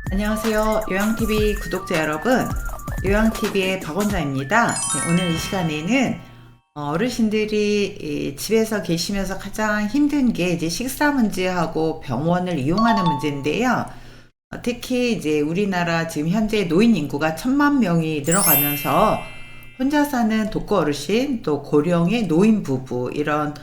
안녕하세요. 요양TV 구독자 여러분, 요양TV의 박원장입니다. 네, 오늘 이 시간에는 어르신들이 집에서 계시면서 가장 힘든 게 이제 식사 문제하고 병원을 이용하는 문제인데요. 특히 이제 우리나라 지금 현재 노인 인구가 1,000만 명이 늘어가면서 혼자 사는 독거 어르신, 또 고령의 노인 부부 이런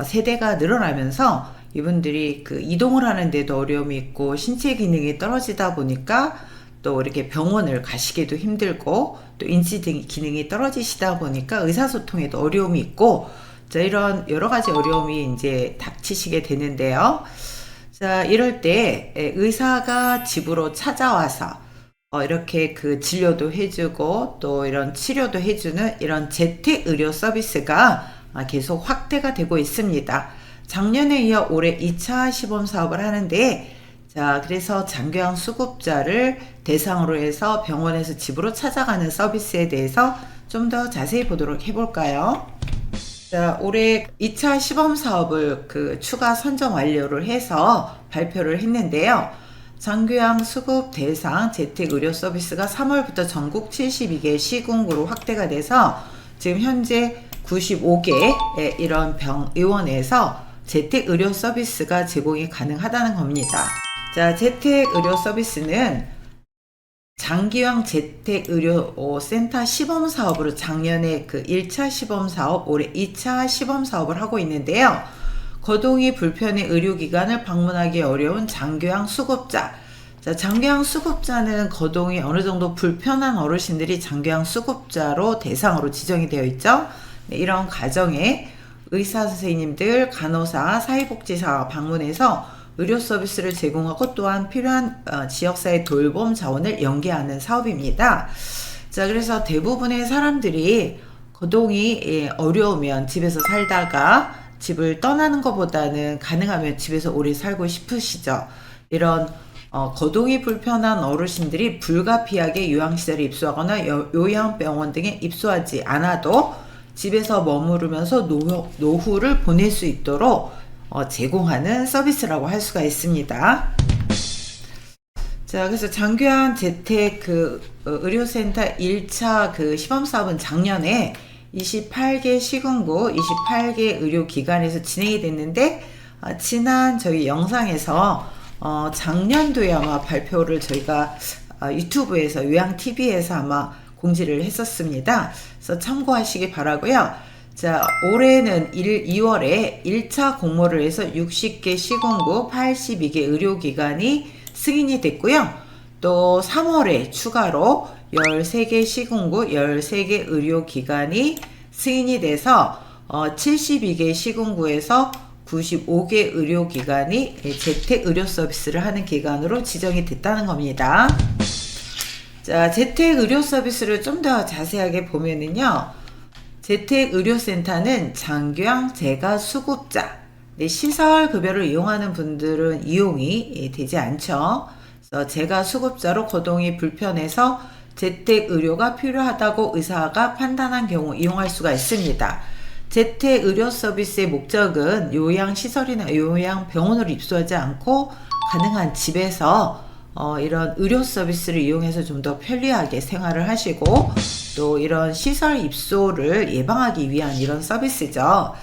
세대가 늘어나면서 이분들이 그 이동을 하는데도 어려움이 있고 신체 기능이 떨어지다 보니까 또 이렇게 병원을 가시기도 힘들고 또 인지 기능이 떨어지시다 보니까 의사소통에도 어려움이 있고 자, 이런 여러 가지 어려움이 이제 닥치시게 되는데요. 자, 이럴 때 의사가 집으로 찾아와서 이렇게 그 진료도 해주고 또 이런 치료도 해주는 이런 재택 의료 서비스가 계속 확대가 되고 있습니다. 작년에 이어 올해 2차 시범 사업을 하는데, 자, 그래서 장기형 수급자를 대상으로 해서 병원에서 집으로 찾아가는 서비스에 대해서 좀 더 자세히 보도록 해볼까요? 자, 올해 2차 시범 사업을 추가 선정 완료를 해서 발표를 했는데요. 장교양 수급 대상 재택 의료 서비스가 3월부터 전국 72개 시군구로 확대가 돼서 지금 현재 95개 이런 병의원에서 재택 의료 서비스가 제공이 가능하다는 겁니다. 자, 재택 의료 서비스는 장기형 재택 의료 센터 시범 사업으로 작년에 1차 시범 사업, 올해 2차 시범 사업을 하고 있는데요. 거동이 불편해 의료기관을 방문하기 어려운 장기형 수급자. 자, 장기형 수급자는 거동이 어느 정도 불편한 어르신들이 장기형 수급자로 대상으로 지정이 되어 있죠. 네, 이런 가정에 의사 선생님들, 간호사, 사회복지사가 방문해서 의료 서비스를 제공하고 또한 필요한 지역사회 돌봄 자원을 연계하는 사업입니다. 자, 그래서 대부분의 사람들이 거동이 어려우면 집에서 살다가 집을 떠나는 것보다는 가능하면 집에서 오래 살고 싶으시죠. 이런 거동이 불편한 어르신들이 불가피하게 요양시설에 입소하거나 요양병원 등에 입소하지 않아도 집에서 머무르면서 노후를 보낼 수 있도록 제공하는 서비스라고 할 수가 있습니다. 자, 그래서 장교양 재택 의료센터 1차 시범사업은 작년에 28개 시군구, 28개 의료기관에서 진행이 됐는데, 지난 저희 영상에서 작년도에 아마 발표를 저희가 유튜브에서 요양TV에서 아마 공지를 했었습니다. 그래서 참고하시기 바라고요. 자, 올해는 2월에 1차 공모를 해서 60개 시군구 82개 의료기관이 승인이 됐고요. 또 3월에 추가로 13개 시군구 13개 의료기관이 승인이 돼서 72개 시군구에서 95개 의료기관이 재택 의료 서비스를 하는 기관으로 지정이 됐다는 겁니다. 자, 재택 의료 서비스를 좀 더 자세하게 보면은요. 재택 의료센터는 장교양 재가 수급자, 시설 급여를 이용하는 분들은 이용이 되지 않죠. 그래서 재가 수급자로 거동이 불편해서 재택 의료가 필요하다고 의사가 판단한 경우 이용할 수가 있습니다. 재택 의료 서비스의 목적은 요양시설이나 요양병원으로 입소하지 않고 가능한 집에서 이런 의료 서비스를 이용해서 좀 더 편리하게 생활을 하시고 또 이런 시설 입소를 예방하기 위한 이런 서비스죠.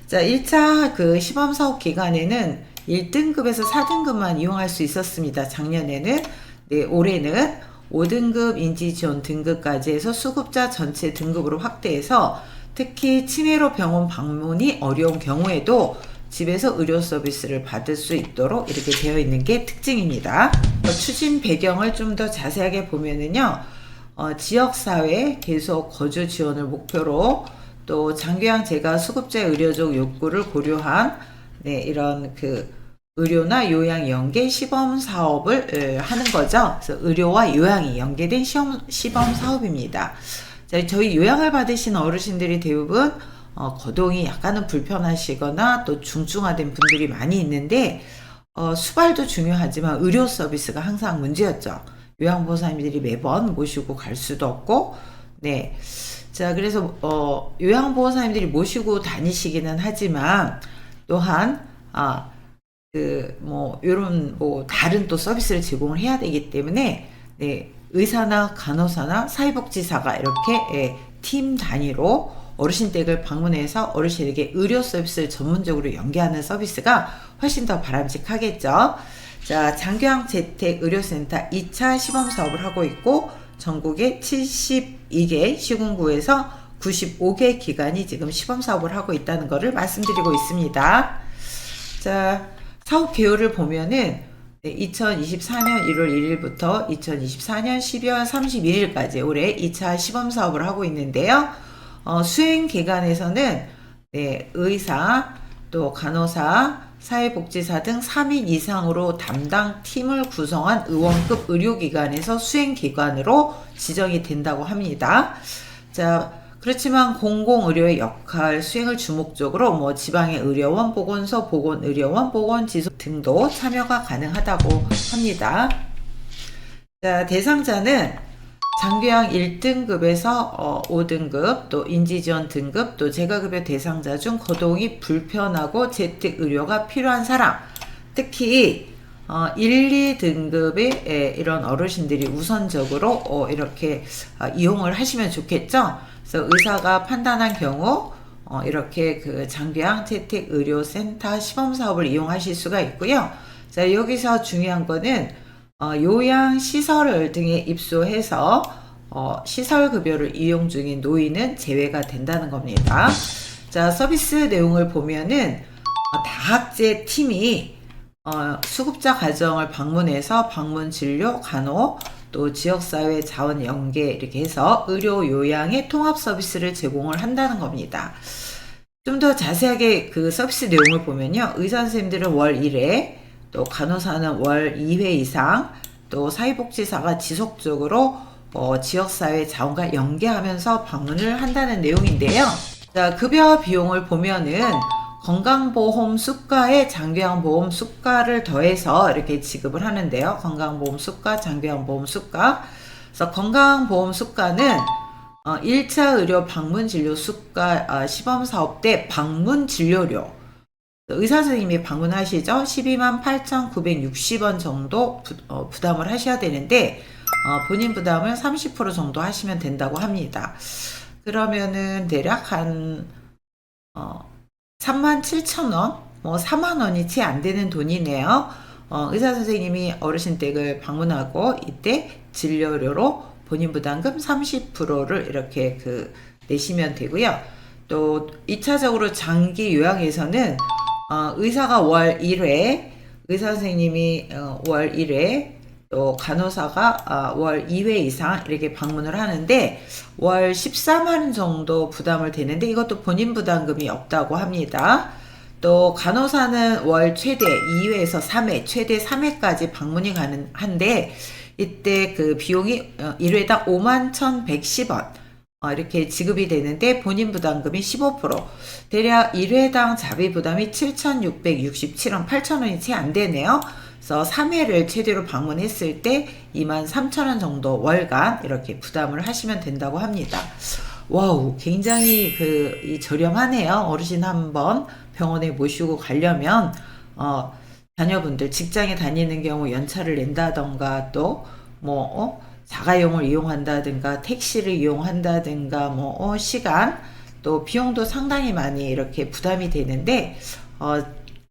자, 1차 시범 사업 기간에는 1등급에서 4등급만 이용할 수 있었습니다. 작년에는. 네, 올해는 5등급 인지지원 등급까지 해서 수급자 전체 등급으로 확대해서 특히 치매로 병원 방문이 어려운 경우에도 집에서 의료 서비스를 받을 수 있도록 이렇게 되어 있는 게 특징입니다. 추진 배경을 좀 더 자세하게 보면은요, 지역사회 계속 거주 지원을 목표로 또 장교양 재가 수급자의 의료적 욕구를 고려한 이런 의료나 요양 연계 시범 사업을 하는 거죠. 그래서 의료와 요양이 연계된 시범 사업입니다. 자, 저희 요양을 받으신 어르신들이 대부분 거동이 약간은 불편하시거나 또 중증화된 분들이 많이 있는데 수발도 중요하지만 의료 서비스가 항상 문제였죠. 요양보호사님들이 매번 모시고 갈 수도 없고, 네. 자, 그래서 요양보호사님들이 모시고 다니시기는 하지만 또한 요런 다른 또 서비스를 제공을 해야 되기 때문에, 네, 의사나 간호사나 사회복지사가 이렇게 팀 단위로 어르신 댁을 방문해서 어르신에게 의료 서비스를 전문적으로 연계하는 서비스가 훨씬 더 바람직하겠죠. 자, 장교양 재택 의료센터 2차 시범 사업을 하고 있고, 전국에 72개 시군구에서 95개 기관이 지금 시범 사업을 하고 있다는 것을 말씀드리고 있습니다. 자, 사업 개요를 보면은 2024년 1월 1일부터 2024년 12월 31일까지 올해 2차 시범 사업을 하고 있는데요. 수행 기간에서는 의사, 또 간호사, 사회복지사 등 3인 이상으로 담당 팀을 구성한 의원급 의료기관에서 수행기관으로 지정이 된다고 합니다. 자, 그렇지만 공공의료의 역할 수행을 주목적으로 지방의 의료원, 보건소, 보건의료원, 보건지소 등도 참여가 가능하다고 합니다. 자, 대상자는 장교양 1등급에서 5등급, 또 인지지원 등급, 또 재가급여 대상자 중 거동이 불편하고 재택의료가 필요한 사람, 특히 1, 2등급의 이런 어르신들이 우선적으로 이렇게 이용을 하시면 좋겠죠. 그래서 의사가 판단한 경우 이렇게 그 장교양 재택의료센터 시범사업을 이용하실 수가 있고요. 자, 여기서 중요한 거는 요양시설 등에 입소해서 시설급여를 이용 중인 노인은 제외가 된다는 겁니다. 자, 서비스 내용을 보면은 다학제 팀이 수급자 가정을 방문해서 방문진료, 간호, 또 지역사회 자원 연계 이렇게 해서 의료 요양의 통합 서비스를 제공을 한다는 겁니다. 좀 더 자세하게 그 서비스 내용을 보면요. 의사 선생님들은 월 1회, 또 간호사는 월 2회 이상, 또 사회복지사가 지속적으로 지역사회 자원과 연계하면서 방문을 한다는 내용인데요. 자, 급여 비용을 보면은 건강보험 수가에 장교양보험 수가를 더해서 이렇게 지급을 하는데요. 건강보험 수가, 장교양보험 수가. 그래서 건강보험 수가는 1차 의료 방문진료 수가 시범사업 때 방문진료료 의사 선생님이 방문하시죠. 128,960원 정도 부담을 하셔야 되는데 본인 부담을 30% 정도 하시면 된다고 합니다. 그러면은 대략 한 37,000원, 4만원이 채 안 되는 돈이네요. 의사 선생님이 어르신 댁을 방문하고 이때 진료료로 본인 부담금 30%를 이렇게 내시면 되고요. 또 2차적으로 장기 요양에서는 의사가 월 1회, 의사 선생님이 월 1회, 또 간호사가 월 2회 이상 이렇게 방문을 하는데 월 14만원 정도 부담을 되는데 이것도 본인 부담금이 없다고 합니다. 또 간호사는 월 최대 2회에서 3회, 최대 3회까지 방문이 가능한데 이때 그 비용이 1회당 51,110원 이렇게 지급이 되는데 본인 부담금이 15%, 대략 1회당 자비 부담이 7,667원, 8,000원이 채 안 되네요. 그래서 3회를 최대로 방문했을 때 23,000원 정도 월간 이렇게 부담을 하시면 된다고 합니다. 와우, 굉장히 저렴하네요. 어르신 한번 병원에 모시고 가려면 자녀분들 직장에 다니는 경우 연차를 낸다던가 또 자가용을 이용한다든가 택시를 이용한다든가 시간 또 비용도 상당히 많이 이렇게 부담이 되는데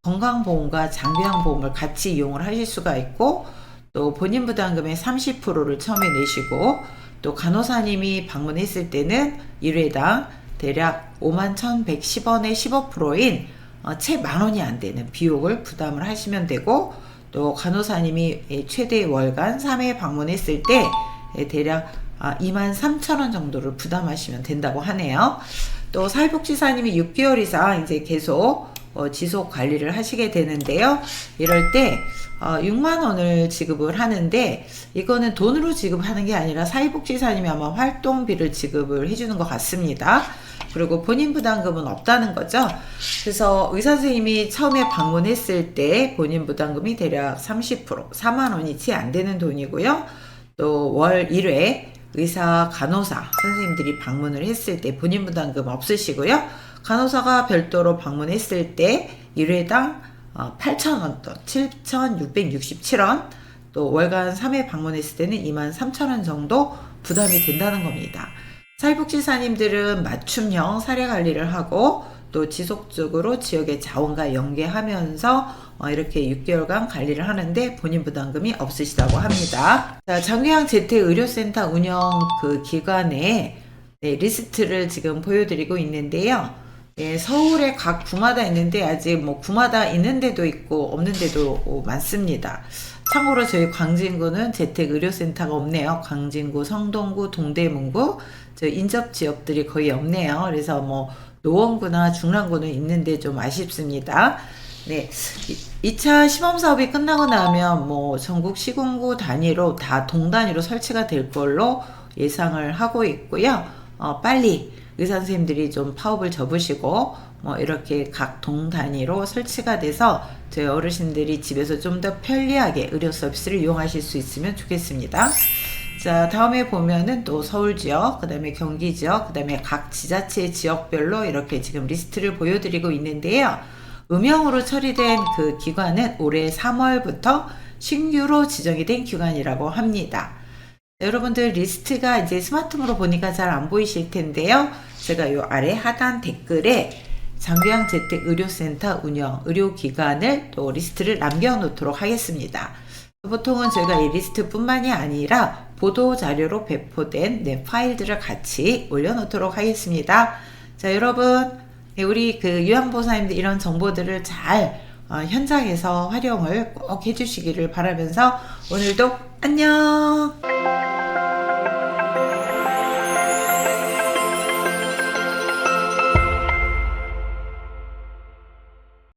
건강보험과 장교양보험을 같이 이용을 하실 수가 있고 또 본인 부담금의 30%를 처음에 내시고 또 간호사님이 방문했을 때는 1회당 대략 51,110원의 15%인 채 만원이 안 되는 비용을 부담을 하시면 되고 또 간호사님이 최대 월간 3회 방문했을 때 대략 23,000원 정도를 부담하시면 된다고 하네요. 또 사회복지사님이 6개월 이상 이제 계속 지속 관리를 하시게 되는데요. 이럴 때 6만원을 지급을 하는데 이거는 돈으로 지급하는 게 아니라 사회복지사님이 아마 활동비를 지급을 해주는 것 같습니다. 그리고 본인 부담금은 없다는 거죠. 그래서 의사 선생님이 처음에 방문했을 때 본인 부담금이 대략 30%, 4만원이 채 안 되는 돈이고요. 또 월 1회 의사, 간호사 선생님들이 방문을 했을 때 본인 부담금 없으시고요. 간호사가 별도로 방문했을 때 1회당 8,000원 돈, 7,667원, 또 월간 3회 방문했을 때는 23,000원 정도 부담이 된다는 겁니다. 사회복지사님들은 맞춤형 사례 관리를 하고 또 지속적으로 지역의 자원과 연계하면서 이렇게 6개월간 관리를 하는데 본인 부담금이 없으시다고 합니다. 자, 장규양 재택의료센터 운영 그 기관의 리스트를 지금 보여드리고 있는데요. 서울에 각 구마다 있는데 아직 뭐 구마다 있는 데도 있고 없는 데도 많습니다. 참고로 저희 광진구는 재택의료센터가 없네요. 광진구, 성동구, 동대문구 저 인접 지역들이 거의 없네요. 그래서 뭐 노원구나 중랑구는 있는데 좀 아쉽습니다. 네, 2차 시범 사업이 끝나고 나면 뭐 전국 시군구 단위로 다 동단위로 설치가 될 걸로 예상을 하고 있고요. 빨리 의사 선생님들이 좀 파업을 접으시고 뭐 이렇게 각 동 단위로 설치가 돼서 저희 어르신들이 집에서 좀 더 편리하게 의료 서비스를 이용하실 수 있으면 좋겠습니다. 자, 다음에 보면은 또 서울 지역, 그 다음에 경기 지역, 그 다음에 각 지자체 지역별로 이렇게 지금 리스트를 보여드리고 있는데요. 음영으로 처리된 그 기관은 올해 3월부터 신규로 지정이 된 기관이라고 합니다. 여러분들 리스트가 이제 스마트폰으로 보니까 잘 안 보이실 텐데요. 제가 요 아래 하단 댓글에 장규양 재택의료센터 운영 의료기관을 또 리스트를 남겨놓도록 하겠습니다. 보통은 저희가 이 리스트뿐만이 아니라 보도자료로 배포된 파일들을 같이 올려놓도록 하겠습니다. 자, 여러분, 우리 그 요양보호사님들 이런 정보들을 잘 현장에서 활용을 꼭 해주시기를 바라면서 오늘도 안녕!